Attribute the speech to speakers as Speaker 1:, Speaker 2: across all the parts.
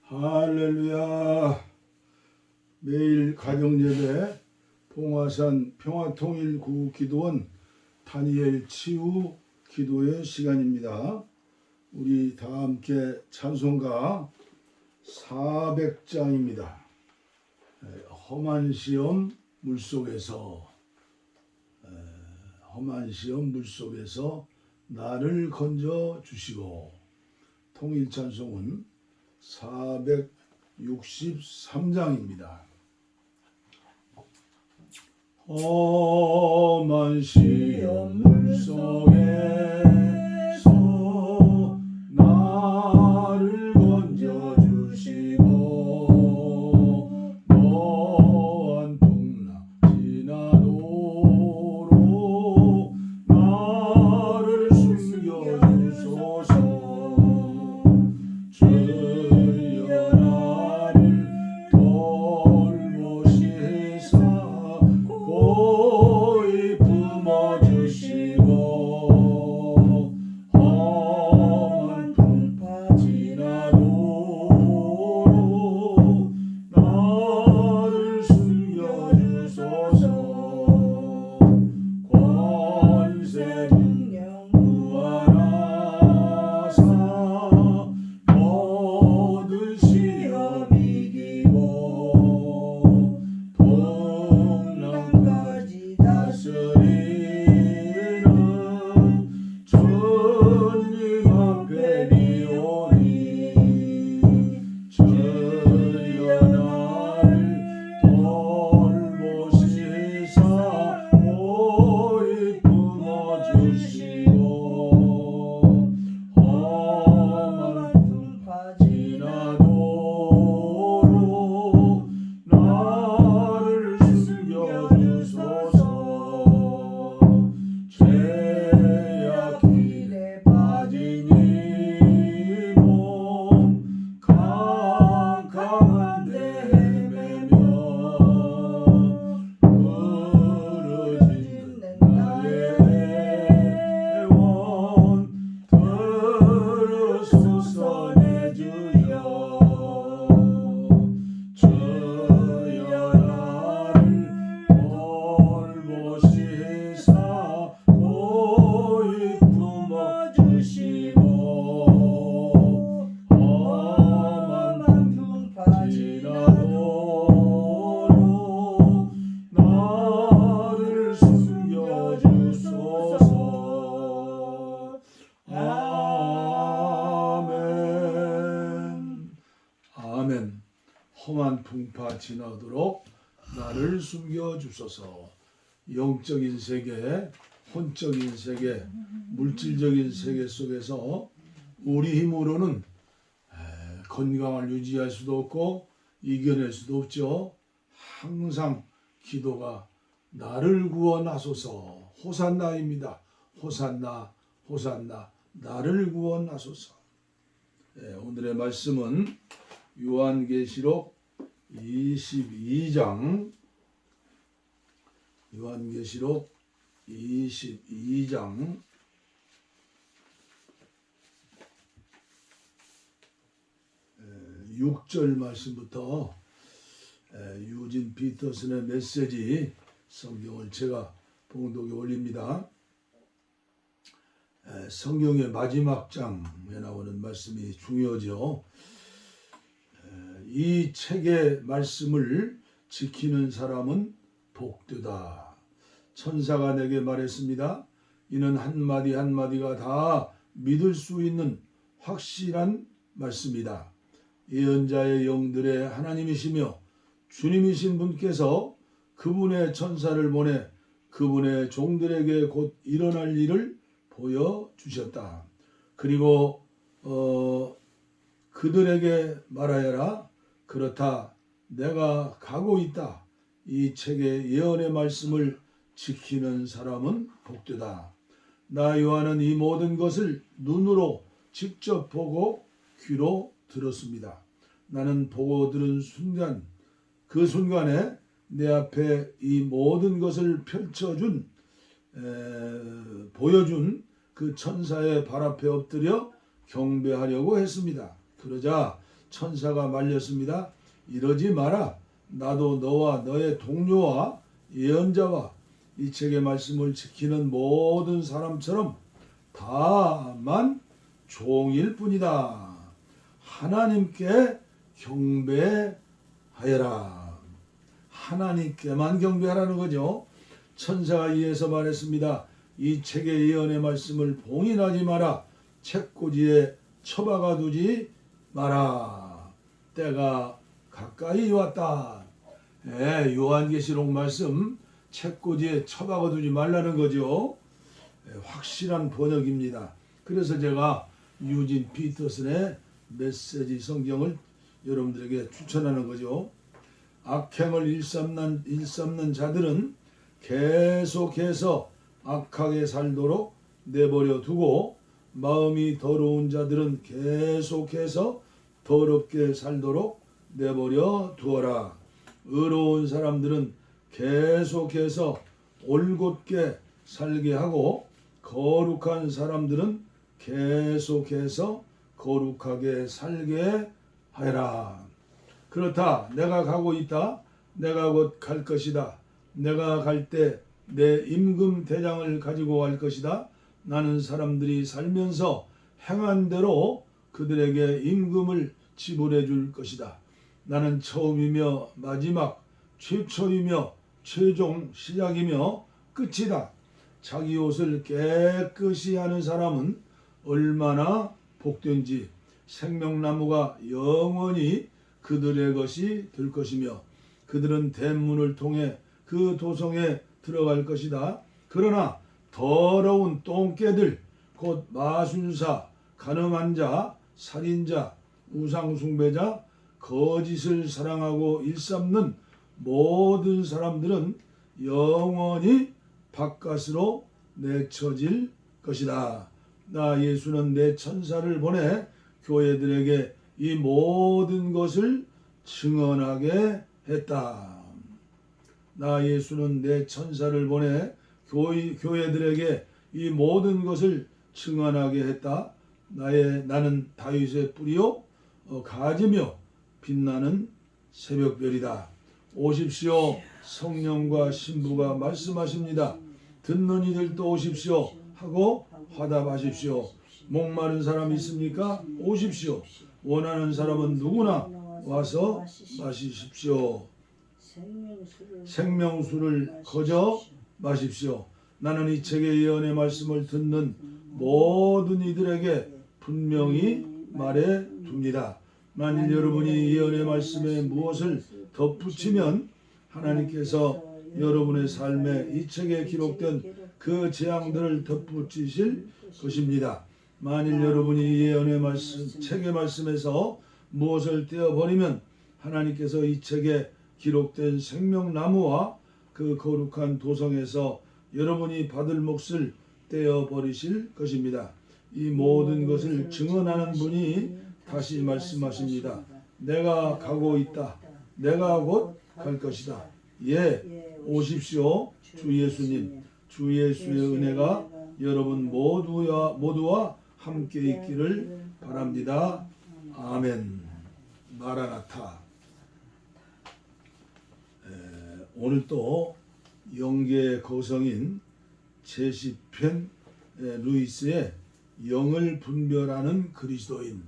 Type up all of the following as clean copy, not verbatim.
Speaker 1: 할렐루야. 매일 가정예배 봉화산 평화통일구기도원 다니엘 치유 기도의 시간입니다. 우리 다 함께 찬송가 400장입니다. 험한 시험 물속에서 나를 건져 주시고. 통일 찬송은 463장입니다. 험한 시험 물속에서 나를 건져 주시고 너한 풍랑 지나도록 나를 숨겨 주소서. 주여 나를 돌보시사 고이 품어주시고 험한 풍파 지나도록 나를 숨겨주소서. 권세 능력 무한하사 모든 시험 이기고 풍랑까지 다스리는 주님 앞에 리오니 주여 나를 돌보시사 고이 품어주시고 험한 풍파 지나도록 나를 숨겨주소서. 죄악 길에 빠진 이 몸 캄캄한 데 헤매며 부르짖는 나의 애원 들으소서 내 주여. 주여 나를 돌보시사 고이 품어주시고 험한 풍파 지나도록 나를 숨겨주소서. 아멘. 아멘. 험한 풍파 지나도록 나를 숨겨주소서. 영적인 세계, 혼적인 세계, 물질적인 세계 속에서 우리 힘으로는 건강을 유지할 수도 없고 이겨낼 수도 없죠. 항상 기도가 나를 구원하소서. 호산나입니다. 호산나, 호산나, 나를 구원하소서. 오늘의 말씀은 요한계시록 22장 6절 말씀부터 유진 피터슨의 메시지 성경을 제가 봉독에 올립니다. 성경의 마지막 장에 나오는 말씀이 중요하죠. 이 책의 말씀을 지키는 사람은 복되다. 천사가 내게 말했습니다. 이는 한마디 한마디가 다 믿을 수 있는 확실한 말씀이다. 예언자의 영들의 하나님이시며 주님이신 분께서 그분의 천사를 보내 그분의 종들에게 곧 일어날 일을 보여주셨다. 그리고 그들에게 말하여라. 그렇다. 내가 가고 있다. 이 책의 예언의 말씀을 지키는 사람은 복되다. 나 요한은 이 모든 것을 눈으로 직접 보고 귀로 들었습니다. 나는 보고 들은 순간, 그 순간에 내 앞에 이 모든 것을 보여준 그 천사의 발 앞에 엎드려 경배하려고 했습니다. 그러자 천사가 말렸습니다. 이러지 마라. 나도 너와 너의 동료와 예언자와 이 책의 말씀을 지키는 모든 사람처럼 다만 종일 뿐이다. 하나님께 경배하여라. 하나님께만 경배하라는 거죠. 천사가 이에서 말했습니다. 이 책의 예언의 말씀을 봉인하지 마라. 책꽂이에 처박아 두지 마라. 때가 가까이 왔다. 요한계시록 말씀 책꽂이에 처박아 두지 말라는 거죠. 확실한 번역입니다. 그래서 제가 유진 피터슨의 메시지 성경을 여러분들에게 추천하는 거죠. 악행을 일삼는 자들은 계속해서 악하게 살도록 내버려 두고, 마음이 더러운 자들은 계속해서 더럽게 살도록 내버려 두어라. 의로운 사람들은 계속해서 올곧게 살게 하고, 거룩한 사람들은 계속해서 거룩하게 살게 하여라. 그렇다. 내가 가고 있다. 내가 곧 갈 것이다. 내가 갈 때 내 임금 대장을 가지고 갈 것이다. 나는 사람들이 살면서 행한 대로 그들에게 임금을 지불해 줄 것이다. 나는 처음이며 마지막, 최초이며 최종, 시작이며 끝이다. 자기 옷을 깨끗이 하는 사람은 얼마나 복된지. 생명나무가 영원히 그들의 것이 될 것이며 그들은 대문을 통해 그 도성에 들어갈 것이다. 그러나 더러운 똥개들, 곧 마술사, 간음한 자, 살인자, 우상숭배자, 거짓을 사랑하고 일삼는 모든 사람들은 영원히 바깥으로 내쳐질 것이다. 나 예수는 내 천사를 보내 교회들에게 이 모든 것을 증언하게 했다. 나 예수는 내 천사를 보내 교회들에게 이 모든 것을 증언하게 했다. 나는 다윗의 뿌리요 가지며 빛나는 새벽별이다. 오십시오. 성령과 신부가 말씀하십니다. 듣는 이들도 오십시오 하고 화답하십시오. 목마른 사람 있습니까? 오십시오. 원하는 사람은 누구나 와서 마시십시오. 생명수를 거저 마십시오. 나는 이 책의 예언의 말씀을 듣는 모든 이들에게 분명히 말해 둡니다. 만일 여러분이 예언의 말씀에 무엇을 덧붙이면 하나님께서 여러분의 삶에 이 책에 기록된 그 재앙들을 덧붙이실 것입니다. 만일 여러분이 예언의 말씀, 책의 말씀에서 무엇을 떼어버리면 하나님께서 이 책에 기록된 생명나무와 그 거룩한 도성에서 여러분이 받을 몫을 떼어버리실 것입니다. 이 모든 것을 증언하는 분이 다시 말씀하십니다. 내가 가고 있다. 내가 곧 갈 것이다. 예, 오십시오. 주 예수님, 주 예수의 은혜가 여러분 모두와 함께 있기를 바랍니다. 아멘. 마라나타. 오늘 또 영계의 거성인 제10편 루이스의 영을 분별하는 그리스도인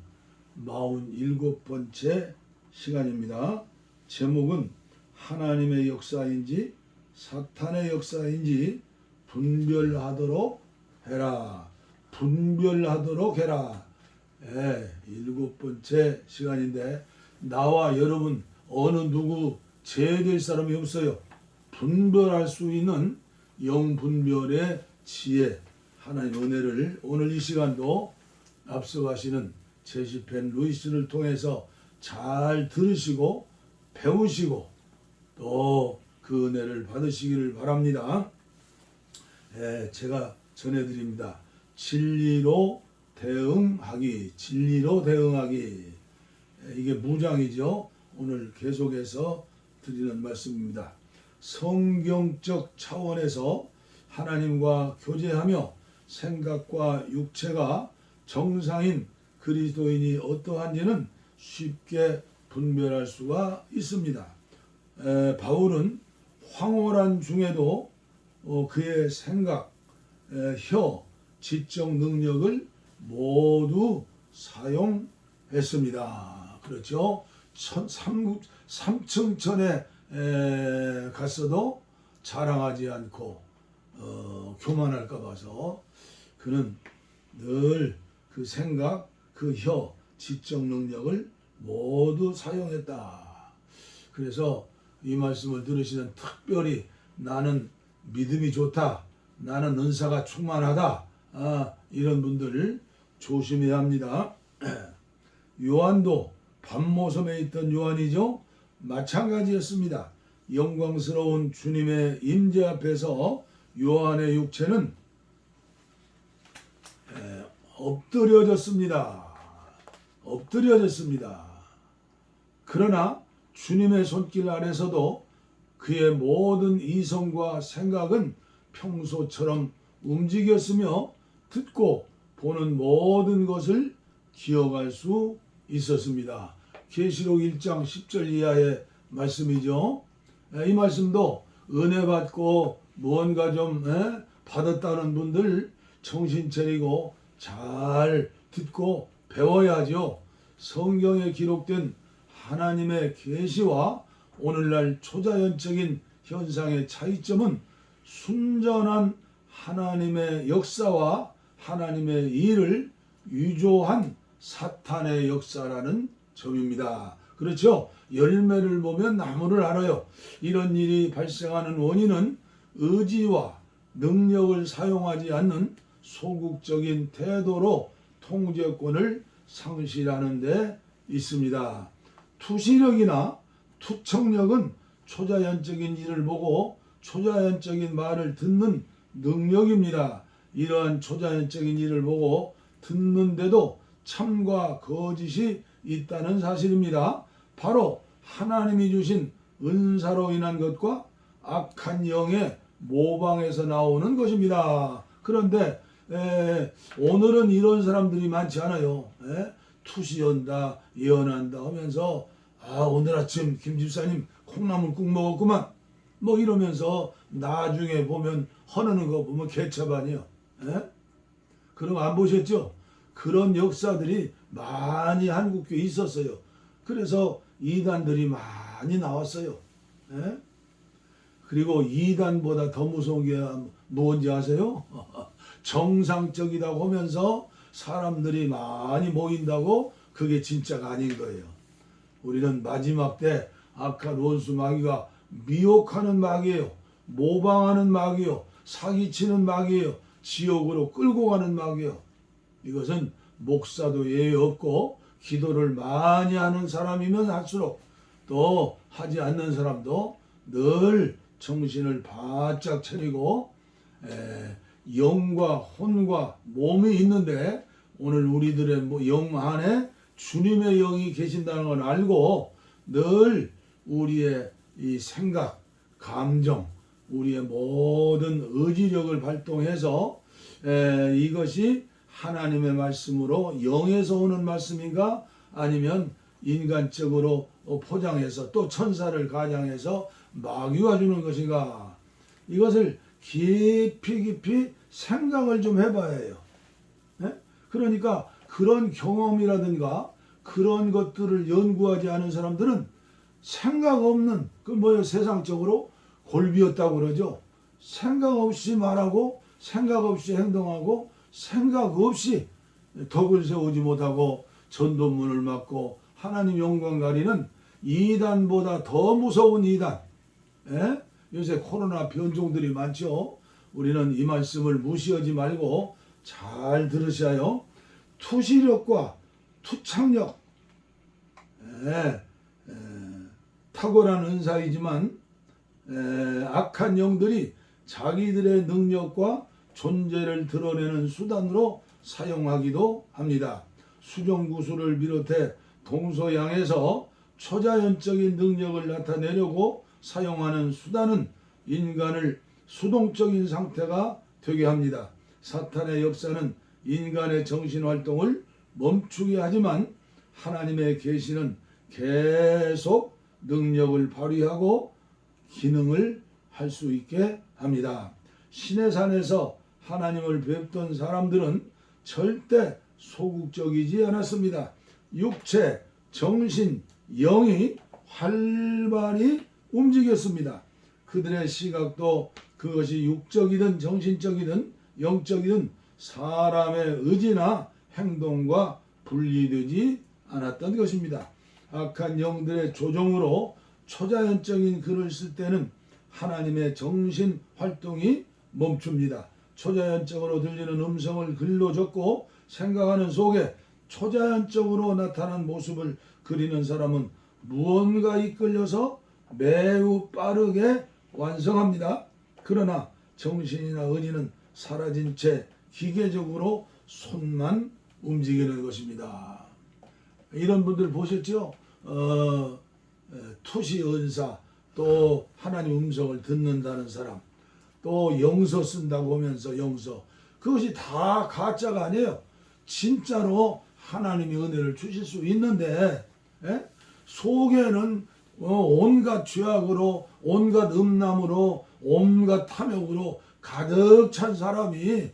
Speaker 1: 47번째 시간입니다. 제목은 하나님의 역사인지 사탄의 역사인지 분별하도록 해라. 분별하도록 해라. 7번째 시간인데 나와 여러분 어느 누구 제외될 사람이 없어요. 분별할 수 있는 영분별의 지혜, 하나님 은혜를 오늘 이 시간도 앞서가시는 제10편 루이스를 통해서 잘 들으시고 배우시고 또 그 은혜를 받으시기를 바랍니다. 제가 전해드립니다. 진리로 대응하기, 진리로 대응하기. 이게 무장이죠. 오늘 계속해서 드리는 말씀입니다. 성경적 차원에서 하나님과 교제하며 생각과 육체가 정상인 그리스도인이 어떠한지는 쉽게 분별할 수가 있습니다. 바울은 황홀한 중에도 그의 생각, 혀, 지적 능력을 모두 사용했습니다. 그렇죠? 삼층천에 갔어도 자랑하지 않고 교만할까 봐서 그는 늘 그 생각, 그 혀, 지적 능력을 모두 사용했다. 그래서 이 말씀을 들으시는 특별히 나는 믿음이 좋다, 나는 은사가 충만하다, 이런 분들 조심해야 합니다. 요한도 밤모섬에 있던 요한이죠. 마찬가지였습니다. 영광스러운 주님의 임재 앞에서 요한의 육체는 엎드려졌습니다. 그러나 주님의 손길 아래서도 그의 모든 이성과 생각은 평소처럼 움직였으며 듣고 보는 모든 것을 기억할 수 있었습니다. 계시록 1장 10절 이하의 말씀이죠. 이 말씀도 은혜 받고 무언가 좀 받았다는 분들 정신 차리고 잘 듣고 배워야죠. 성경에 기록된 하나님의 계시와 오늘날 초자연적인 현상의 차이점은 순전한 하나님의 역사와 하나님의 일을 위조한 사탄의 역사라는 점입니다. 그렇죠? 열매를 보면 나무를 알아요. 이런 일이 발생하는 원인은 의지와 능력을 사용하지 않는 소극적인 태도로 통제권을 상실하는 데 있습니다. 투시력이나 투척력은 초자연적인 일을 보고 초자연적인 말을 듣는 능력입니다. 이러한 초자연적인 일을 보고 듣는데도 참과 거짓이 있다는 사실입니다. 바로 하나님이 주신 은사로 인한 것과 악한 영의 모방에서 나오는 것입니다. 그런데 오늘은 이런 사람들이 많지 않아요. 투시한다, 예언한다 하면서 오늘 아침 김 집사님 콩나물국 먹었구만 뭐 이러면서 나중에 보면 허는 거 보면 개차반이요. 그럼 안 보셨죠? 그런 역사들이 많이 한국교회에 있었어요. 그래서 이단들이 많이 나왔어요. 그리고 이단보다 더 무서운 게 뭔지 아세요? 정상적이라고 하면서 사람들이 많이 모인다고 그게 진짜가 아닌 거예요. 우리는 마지막 때 악한 원수 마귀가 미혹하는 마귀예요. 모방하는 마귀요. 사기치는 마귀예요. 지옥으로 끌고 가는 마귀예요. 이것은 목사도 예외 없고 기도를 많이 하는 사람이면 할수록 또 하지 않는 사람도 늘 정신을 바짝 차리고 영과 혼과 몸이 있는데 오늘 우리들의 영 안에 주님의 영이 계신다는 걸 알고 늘 우리의 이 생각, 감정, 우리의 모든 의지력을 발동해서 이것이 하나님의 말씀으로 영에서 오는 말씀인가 아니면 인간적으로 포장해서 또 천사를 가장해서 마귀가 주는 것인가, 이것을 깊이 생각을 좀 해봐야 해요. 그러니까 그런 경험이라든가 그런 것들을 연구하지 않은 사람들은 생각 없는 세상적으로 골비였다고 그러죠. 생각 없이 말하고 생각 없이 행동하고 생각 없이 덕을 세우지 못하고 전도문을 막고 하나님 영광 가리는 이단보다 더 무서운 이단. 요새 코로나 변종들이 많죠. 우리는 이 말씀을 무시하지 말고 잘 들으셔요. 투시력과 투착력, 탁월한 은사이지만 악한 영들이 자기들의 능력과 존재를 드러내는 수단으로 사용하기도 합니다. 수정구슬을 비롯해 동서양에서 초자연적인 능력을 나타내려고 사용하는 수단은 인간을 수동적인 상태가 되게 합니다. 사탄의 역사는 인간의 정신활동을 멈추게 하지만 하나님의 계시는 계속 능력을 발휘하고 기능을 할 수 있게 합니다. 신의 산에서 하나님을 뵙던 사람들은 절대 소극적이지 않았습니다. 육체, 정신, 영이 활발히 움직였습니다. 그들의 시각도 그것이 육적이든 정신적이든 영적이든 사람의 의지나 행동과 분리되지 않았던 것입니다. 악한 영들의 조종으로 초자연적인 글을 쓸 때는 하나님의 정신 활동이 멈춥니다. 초자연적으로 들리는 음성을 글로 적고 생각하는 속에 초자연적으로 나타난 모습을 그리는 사람은 무언가 이끌려서 매우 빠르게 완성합니다. 그러나 정신이나 의지는 사라진 채 기계적으로 손만 움직이는 것입니다. 이런 분들 보셨죠? 투시 은사, 또 하나님 음성을 듣는다는 사람, 또 영서 쓴다고 하면서 영서, 그것이 다 가짜가 아니에요. 진짜로 하나님이 은혜를 주실 수 있는데 속에는 온갖 죄악으로, 온갖 음란으로, 온갖 탐욕으로 가득 찬 사람이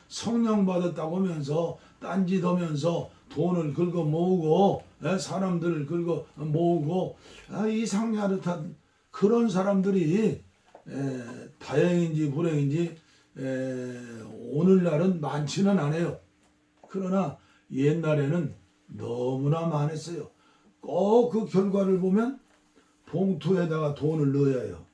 Speaker 1: 성령 받았다고 하면서 딴짓하면서 돈을 긁어 모으고 사람들을 긁어 모으고 이상야릇한 그런 사람들이 다행인지 불행인지 오늘날은 많지는 않아요. 그러나 옛날에는 너무나 많았어요. 꼭 그 결과를 보면 봉투에다가 돈을 넣어야 해요.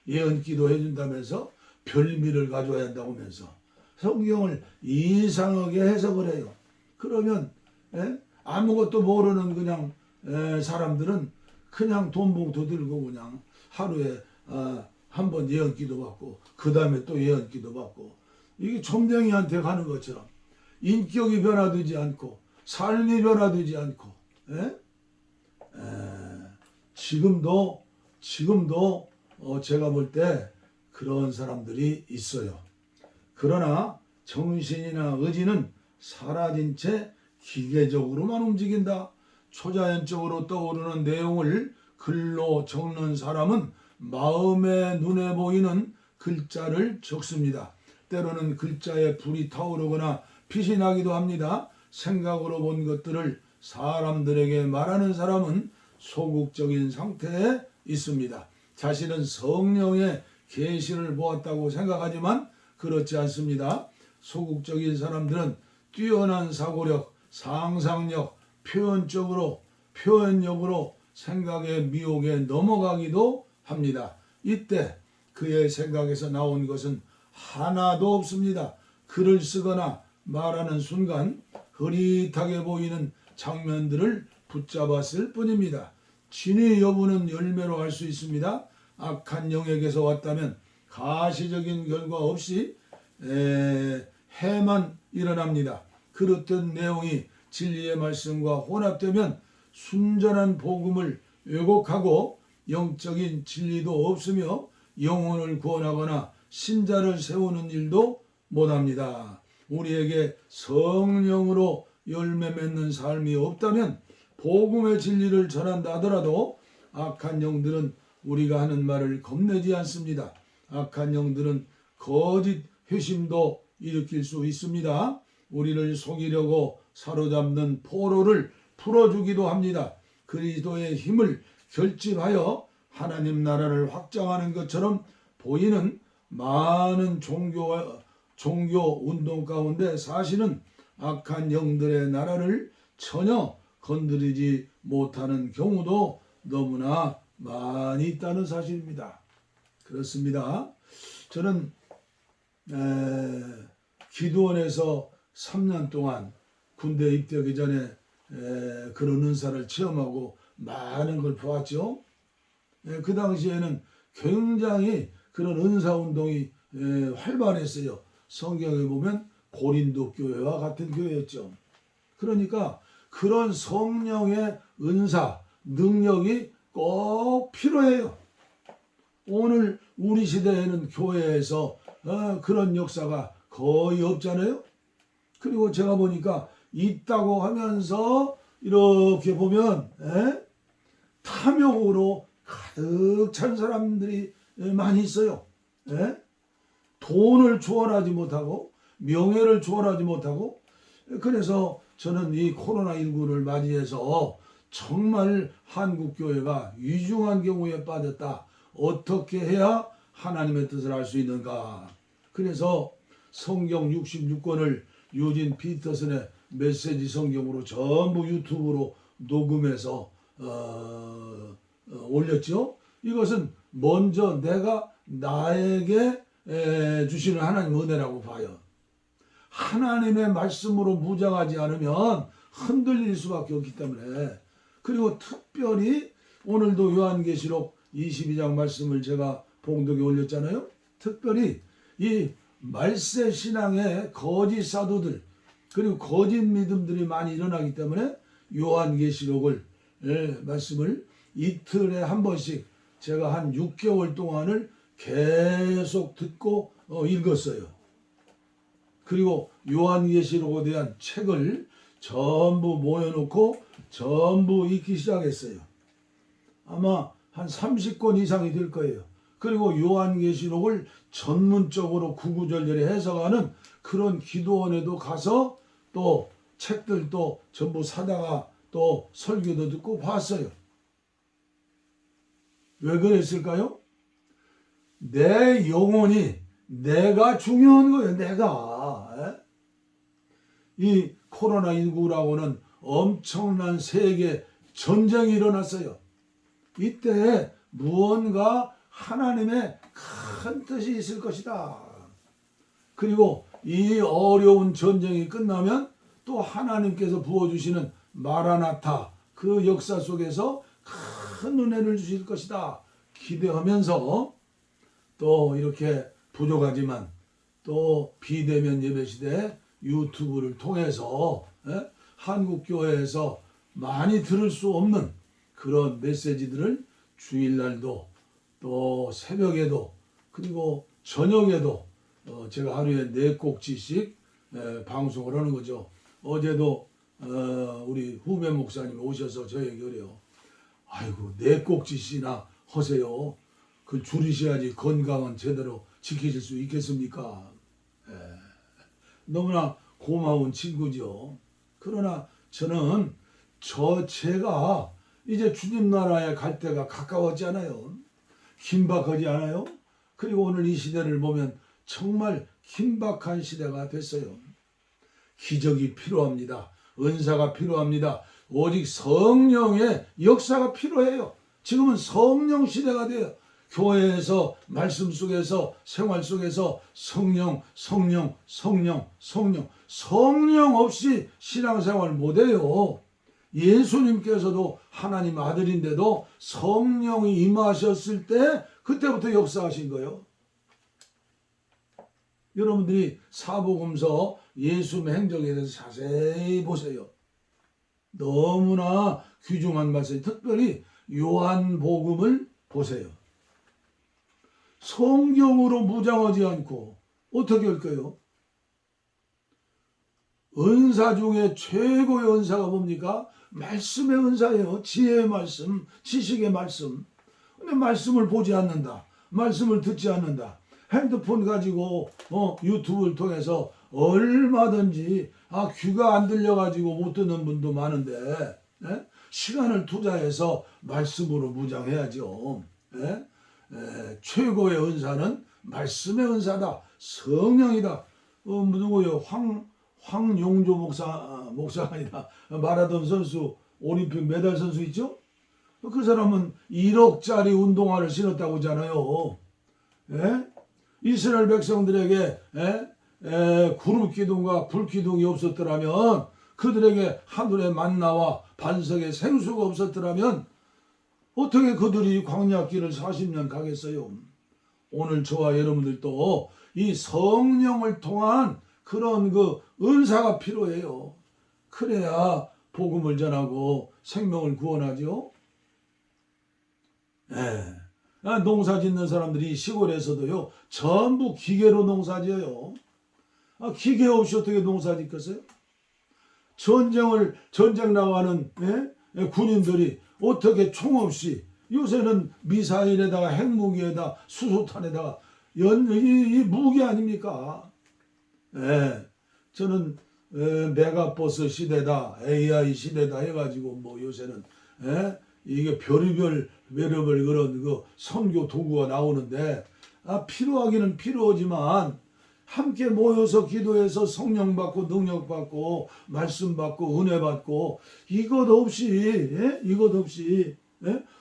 Speaker 1: 예언기도 해준다면서 별미를 가져와야 한다고 하면서 성경을 이상하게 해석을 해요. 그러면 아무것도 모르는 그냥 사람들은 그냥 돈 봉투 들고 그냥 하루에 한 번 예언기도 받고 그 다음에 또 예언기도 받고, 이게 점쟁이한테 가는 것처럼 인격이 변화되지 않고 삶이 변화되지 않고 지금도 제가 볼 때 그런 사람들이 있어요. 그러나 정신이나 의지는 사라진 채 기계적으로만 움직인다. 초자연적으로 떠오르는 내용을 글로 적는 사람은 마음의 눈에 보이는 글자를 적습니다. 때로는 글자에 불이 타오르거나 빛이 나기도 합니다. 생각으로 본 것들을 사람들에게 말하는 사람은 소극적인 상태에 있습니다. 자신은 성령의 계시를 보았다고 생각하지만 그렇지 않습니다. 소극적인 사람들은 뛰어난 사고력, 상상력, 표현력으로 생각의 미혹에 넘어가기도 합니다. 이때 그의 생각에서 나온 것은 하나도 없습니다. 글을 쓰거나 말하는 순간 흐릿하게 보이는 장면들을 붙잡았을 뿐입니다. 진위 여부는 열매로 알 수 있습니다. 악한 영에게서 왔다면 가시적인 결과 없이 해만 일어납니다. 그렇던 내용이 진리의 말씀과 혼합되면 순전한 복음을 왜곡하고 영적인 진리도 없으며 영혼을 구원하거나 신자를 세우는 일도 못합니다. 우리에게 성령으로 열매 맺는 삶이 없다면 복음의 진리를 전한다 하더라도 악한 영들은 우리가 하는 말을 겁내지 않습니다. 악한 영들은 거짓 회심도 일으킬 수 있습니다. 우리를 속이려고 사로잡는 포로를 풀어주기도 합니다. 그리스도의 힘을 결집하여 하나님 나라를 확장하는 것처럼 보이는 많은 종교 운동 가운데 사실은 악한 영들의 나라를 전혀 건드리지 못하는 경우도 너무나 많이 있다는 사실입니다. 그렇습니다. 저는 기도원에서 3년 동안 군대 입대하기 전에 그런 은사를 체험하고 많은 걸 보았죠. 그 당시에는 굉장히 그런 은사 운동이 활발했어요. 성경에 보면 고린도 교회와 같은 교회였죠. 그러니까 그런 성령의 은사, 능력이 꼭 필요해요. 오늘 우리 시대에는 교회에서 그런 역사가 거의 없잖아요. 그리고 제가 보니까 있다고 하면서 이렇게 보면 탐욕으로 가득 찬 사람들이 많이 있어요. 돈을 초월하지 못하고 명예를 초월하지 못하고, 그래서 저는 이 코로나19를 맞이해서 정말 한국교회가 위중한 경우에 빠졌다. 어떻게 해야 하나님의 뜻을 알 수 있는가. 그래서 성경 66권을 유진 피터슨의 메시지 성경으로 전부 유튜브로 녹음해서 올렸죠. 이것은 먼저 내가 나에게 주시는 하나님 은혜라고 봐요. 하나님의 말씀으로 무장하지 않으면 흔들릴 수밖에 없기 때문에. 그리고 특별히 오늘도 요한계시록 22장 말씀을 제가 봉독에 올렸잖아요. 특별히 이 말세 신앙의 거짓 사도들 그리고 거짓 믿음들이 많이 일어나기 때문에 요한계시록을 말씀을 이틀에 한 번씩 제가 한 6개월 동안을 계속 듣고 읽었어요. 그리고 요한계시록에 대한 책을 전부 모여놓고 전부 읽기 시작했어요. 아마 한 30권 이상이 될 거예요. 그리고 요한계시록을 전문적으로 구구절절히 해석하는 그런 기도원에도 가서 또 책들도 전부 사다가 또 설교도 듣고 봤어요. 왜 그랬을까요? 내 영혼이 내가 중요한 거예요. 내가. 이 코로나19라고는 엄청난 세계 전쟁이 일어났어요. 이때 무언가 하나님의 큰 뜻이 있을 것이다. 그리고 이 어려운 전쟁이 끝나면 또 하나님께서 부어주시는 마라나타 그 역사 속에서 큰 은혜를 주실 것이다. 기대하면서 또 이렇게 부족하지만 또 비대면 예배시대 유튜브를 통해서 한국교회에서 많이 들을 수 없는 그런 메시지들을 주일날도 또 새벽에도 그리고 저녁에도 제가 하루에 4꼭지씩 방송을 하는 거죠. 어제도 우리 후배 목사님 오셔서 저에게 그래요. 아이고 4꼭지씩이나 하세요. 그걸 줄이셔야지 건강은 제대로 지키실 수 있겠습니까? 너무나 고마운 친구죠. 그러나 저는 제가 이제 주님 나라에 갈 때가 가까웠지 않아요. 긴박하지 않아요. 그리고 오늘 이 시대를 보면 정말 긴박한 시대가 됐어요. 기적이 필요합니다. 은사가 필요합니다. 오직 성령의 역사가 필요해요. 지금은 성령 시대가 돼요. 교회에서 말씀 속에서 생활 속에서 성령 없이 신앙생활 못해요. 예수님께서도 하나님 아들인데도 성령이 임하셨을 때 그때부터 역사하신 거예요. 여러분들이 사복음서 예수님의 행적에 대해서 자세히 보세요. 너무나 귀중한 말씀, 특별히 요한복음을 보세요. 성경으로 무장하지 않고 어떻게 할까요? 은사 중에 최고의 은사가 뭡니까? 말씀의 은사예요. 지혜의 말씀, 지식의 말씀. 근데 말씀을 보지 않는다. 말씀을 듣지 않는다. 핸드폰 가지고 유튜브를 통해서 얼마든지 귀가 안 들려가지고 못 듣는 분도 많은데 시간을 투자해서 말씀으로 무장해야죠. 최고의 은사는 말씀의 은사다. 성령이다. 누구요? 황용조 목사가 아니라 마라톤 선수, 올림픽 메달 선수 있죠? 그 사람은 1억짜리 운동화를 신었다고 하잖아요. 이스라엘 백성들에게 구름 기둥과 불 기둥이 없었더라면, 그들에게 하늘의 만나와 반석의 생수가 없었더라면 어떻게 그들이 광야길을 40년 가겠어요? 오늘 저와 여러분들도 이 성령을 통한 그런 그 은사가 필요해요. 그래야 복음을 전하고 생명을 구원하죠. 농사 짓는 사람들이 시골에서도요 전부 기계로 농사 지어요. 기계 없이 어떻게 농사 짓겠어요? 전쟁 나가는 군인들이 어떻게 총 없이 요새는 미사일에다가 핵무기에다 수소탄에다가 이 무기 아닙니까? 예, 저는 메가버스 시대다, AI 시대다 해가지고 뭐 요새는 이게 별의별 그런 그 선교 도구가 나오는데 필요하기는 필요하지만 함께 모여서 기도해서 성령 받고 능력 받고 말씀 받고 은혜 받고 이것 없이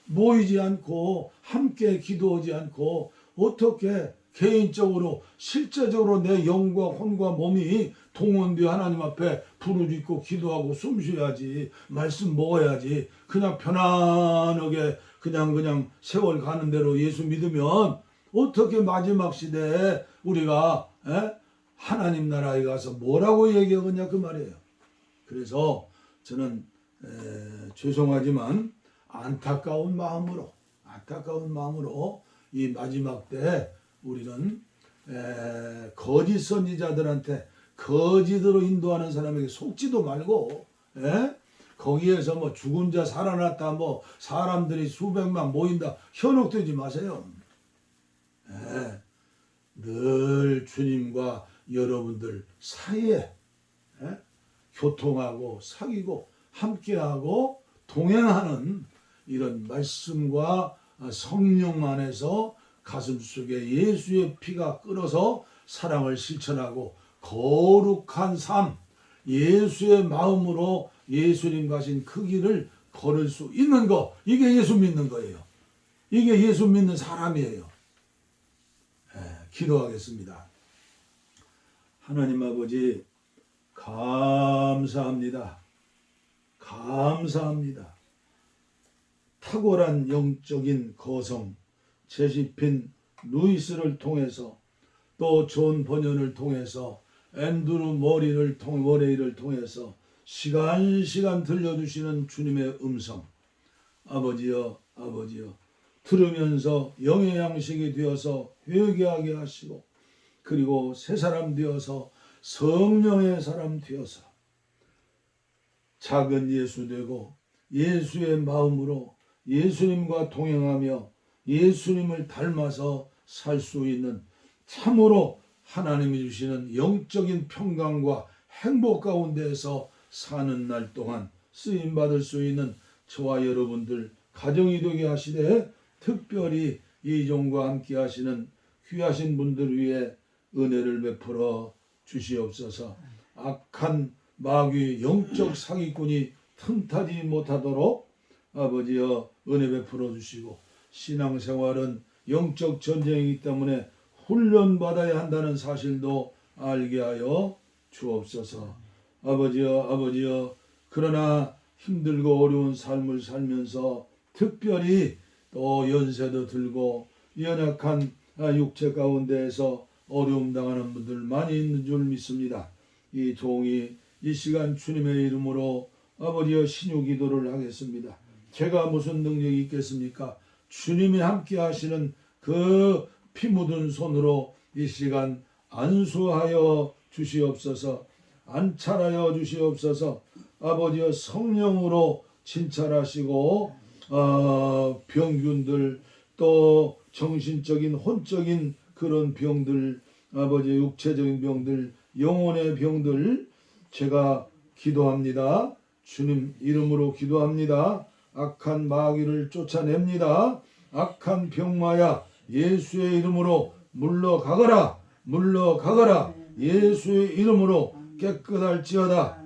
Speaker 1: 모이지 않고 함께 기도하지 않고 어떻게 개인적으로 실제적으로 내 영과 혼과 몸이 동원되어 하나님 앞에 부르짖고 기도하고 숨 쉬어야지, 말씀 먹어야지. 그냥 편안하게 그냥 세월 가는 대로 예수 믿으면 어떻게 마지막 시대에 우리가 하나님 나라에 가서 뭐라고 얘기하겠냐 그 말이에요. 그래서 저는 죄송하지만 안타까운 마음으로 이 마지막 때 우리는 거짓 선지자들한테 거짓으로 인도하는 사람에게 속지도 말고 거기에서 뭐 죽은 자 살아났다 뭐 사람들이 수백만 모인다 현혹되지 마세요. 늘 주님과 여러분들 사이에 교통하고 사귀고 함께하고 동행하는 이런 말씀과 성령 안에서 가슴속에 예수의 피가 끓어서 사랑을 실천하고 거룩한 삶, 예수의 마음으로 예수님 가신 그 길을 걸을 수 있는 거, 이게 예수 믿는 거예요. 이게 예수 믿는 사람이에요. 기도하겠습니다. 하나님 아버지 감사합니다. 탁월한 영적인 거성 제시핀 루이스를 통해서 또 존 버년을 통해서 앤드루 머레이를 통해서 시간 들려주시는 주님의 음성 아버지여 들으면서 영의 양식이 되어서 회개하게 하시고 그리고 새 사람 되어서 성령의 사람 되어서 작은 예수 되고 예수의 마음으로 예수님과 동행하며 예수님을 닮아서 살 수 있는 참으로 하나님이 주시는 영적인 평강과 행복 가운데에서 사는 날 동안 쓰임받을 수 있는 저와 여러분들 가정이 되게 하시되 특별히 이 종과 함께 하시는 귀하신 분들 위해 은혜를 베풀어 주시옵소서. 악한 마귀 영적 사기꾼이 틈타지 못하도록 아버지여 은혜 베풀어 주시고 신앙생활은 영적 전쟁이기 때문에 훈련받아야 한다는 사실도 알게 하여 주옵소서. 아버지여 그러나 힘들고 어려운 삶을 살면서 특별히 또 연세도 들고 연약한 육체 가운데에서 어려움 당하는 분들 많이 있는 줄 믿습니다. 이 종이 이 시간 주님의 이름으로 아버지여 신유 기도를 하겠습니다. 제가 무슨 능력이 있겠습니까? 주님이 함께 하시는 그 피 묻은 손으로 이 시간 안수하여 주시옵소서. 안찰하여 주시옵소서. 아버지여 성령으로 진찰하시고 병균들 또 정신적인 혼적인 그런 병들 아버지 육체적인 병들 영혼의 병들 제가 기도합니다. 주님 이름으로 기도합니다. 악한 마귀를 쫓아냅니다. 악한 병마야 예수의 이름으로 물러가거라. 예수의 이름으로 깨끗할지어다.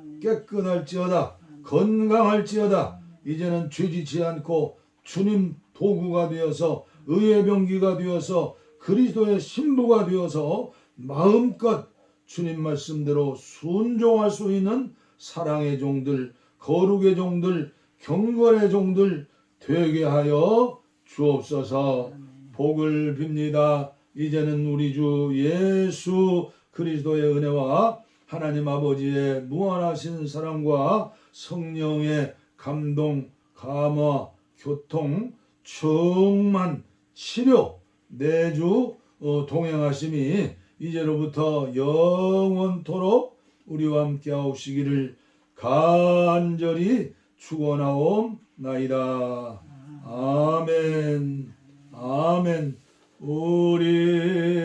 Speaker 1: 건강할지어다. 이제는 죄지지 않고 주님 도구가 되어서 의의 병기가 되어서 그리스도의 신부가 되어서 마음껏 주님 말씀대로 순종할 수 있는 사랑의 종들, 거룩의 종들, 경건의 종들 되게 하여 주옵소서. 복을 빕니다. 이제는 우리 주 예수 그리스도의 은혜와 하나님 아버지의 무한하신 사랑과 성령의 감동, 감화, 교통, 충만, 치료, 내주 동행하심이 이제로부터 영원토록 우리와 함께 하시기를 간절히 축원하옵나이다. 아멘. 아멘. 우리의